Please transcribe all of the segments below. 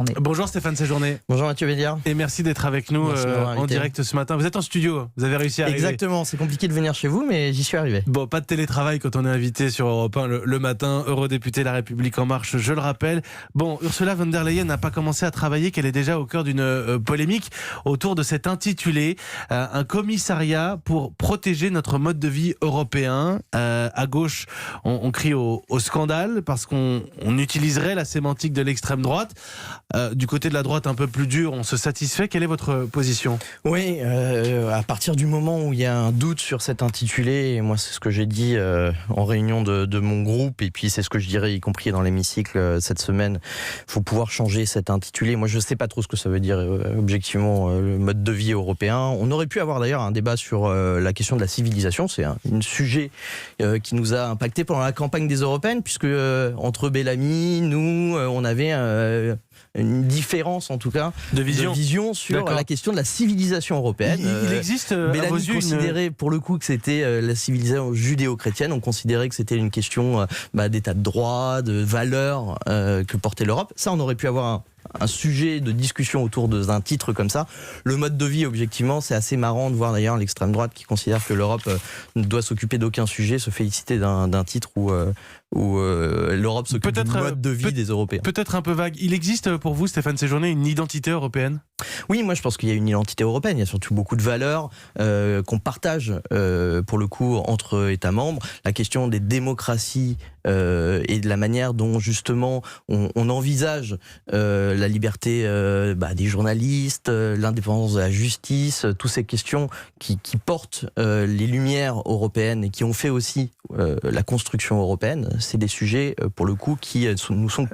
Séjourné. Bonjour Stéphane Séjourné. Bonjour Mathieu Béliard. Et merci d'être avec nous en direct ce matin. Vous êtes en studio, vous avez réussi à arriver. Exactement, c'est compliqué de venir chez vous, mais j'y suis arrivé. Bon, pas de télétravail quand on est invité sur Europe 1 le matin. Eurodéputée La République En Marche, je le rappelle. Bon, Ursula von der Leyen n'a pas commencé à travailler, qu'elle est déjà au cœur d'une polémique autour de cet intitulé un commissariat pour protéger notre mode de vie européen. À gauche, on crie au scandale parce qu'on utiliserait la sémantique de l'extrême droite. Du côté de la droite un peu plus dur, on se satisfait. Quelle est votre position ? Oui, à partir du moment où il y a un doute sur cet intitulé, et moi c'est ce que j'ai dit en réunion de mon groupe, et puis c'est ce que je dirais y compris dans l'hémicycle cette semaine, il faut pouvoir changer cet intitulé. Moi je ne sais pas trop ce que ça veut dire objectivement le mode de vie européen. On aurait pu avoir d'ailleurs un débat sur la question de la civilisation, c'est un sujet qui nous a impacté pendant la campagne des européennes, puisque entre Bellamy, nous, on avait une différence en tout cas de vision sur la question de la civilisation européenne. Il existe Bellamy à vos yeux considérait pour le coup que c'était la civilisation judéo-chrétienne. On considérait que c'était une question d'état de droit, de valeurs que portait l'Europe. Ça, on aurait pu avoir un sujet de discussion autour d'un titre comme ça. Le mode de vie, objectivement, c'est assez marrant de voir d'ailleurs l'extrême droite qui considère que l'Europe ne doit s'occuper d'aucun sujet, se féliciter d'un titre où l'Europe s'occupe du mode de vie des Européens. Peut-être un peu vague. Il existe pour vous, Stéphane Séjourné, une identité européenne ? Oui, moi je pense qu'il y a une identité européenne. Il y a surtout beaucoup de valeurs qu'on partage pour le coup entre États membres. La question des démocraties et de la manière dont justement on envisage la liberté des journalistes, l'indépendance de la justice, toutes ces questions qui portent les lumières européennes et qui ont fait aussi la construction européenne. C'est des sujets pour le coup qui nous sont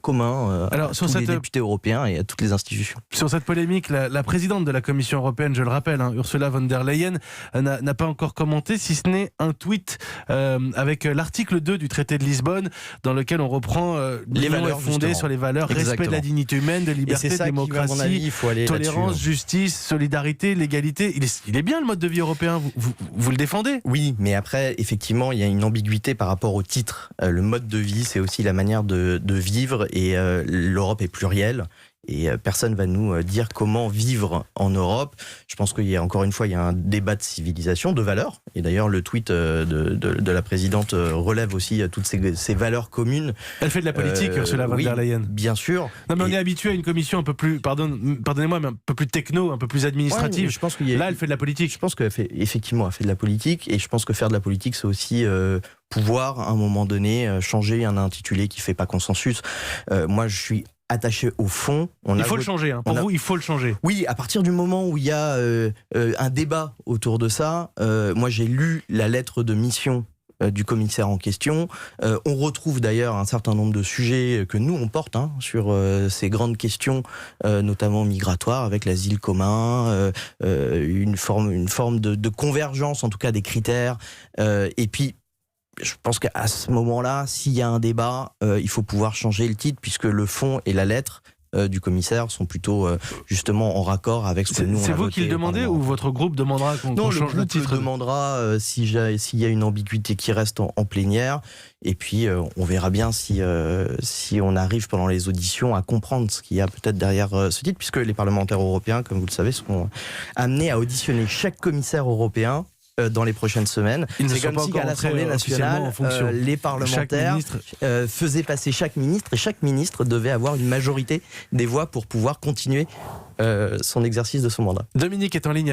communs à tous les députés européens et à toutes les institutions. Sur cette polémique, la présidente de la Commission européenne, je le rappelle, Ursula von der Leyen, n'a pas encore commenté, si ce n'est un tweet avec l'article 2 du traité de Lisbonne, dans lequel on reprend les valeurs fondées sur les valeurs, respect de la dignité humaine, de liberté, démocratie, tolérance, justice, solidarité, l'égalité. Il est bien le mode de vie européen, vous le défendez ? Oui, mais après, effectivement, il y a une ambiguïté par rapport au titre. Le mode de vie, c'est aussi la manière de vivre, et l'Europe est plurielle. Et personne va nous dire comment vivre en Europe. Je pense qu'il y a encore une fois, il y a un débat de civilisation, de valeurs. Et d'ailleurs, le tweet de la présidente relève aussi toutes ces valeurs communes. Elle fait de la politique, Ursula von der Leyen. Bien sûr. Non, mais on est habitué à une commission un peu plus, pardonnez-moi, mais un peu plus techno, un peu plus administrative. Ouais, je pense là, elle fait de la politique. Je pense qu'elle fait de la politique. Et je pense que faire de la politique, c'est aussi pouvoir, à un moment donné, changer un intitulé qui ne fait pas consensus. Moi, je suis attaché au fond. Il faut le changer. Pour vous, il faut le changer. Oui, à partir du moment où il y a un débat autour de ça, moi j'ai lu la lettre de mission du commissaire en question. On retrouve d'ailleurs un certain nombre de sujets que nous on porte sur ces grandes questions, notamment migratoires, avec l'asile commun, une forme de convergence en tout cas des critères. Et puis je pense qu'à ce moment-là, s'il y a un débat, il faut pouvoir changer le titre, puisque le fond et la lettre du commissaire sont plutôt justement en raccord avec ce que nous on a voté. C'est vous qui le demandez ou votre groupe demandera qu'on change le titre ? Non, le groupe demandera s'il y a une ambiguïté qui reste en plénière. Et puis on verra bien si on arrive pendant les auditions à comprendre ce qu'il y a peut-être derrière ce titre, puisque les parlementaires européens, comme vous le savez, seront amenés à auditionner chaque commissaire européen dans les prochaines semaines. C'est comme si à l'Assemblée nationale, les parlementaires faisaient passer chaque ministre, et chaque ministre devait avoir une majorité des voix pour pouvoir continuer son exercice de son mandat. Dominique est en ligne.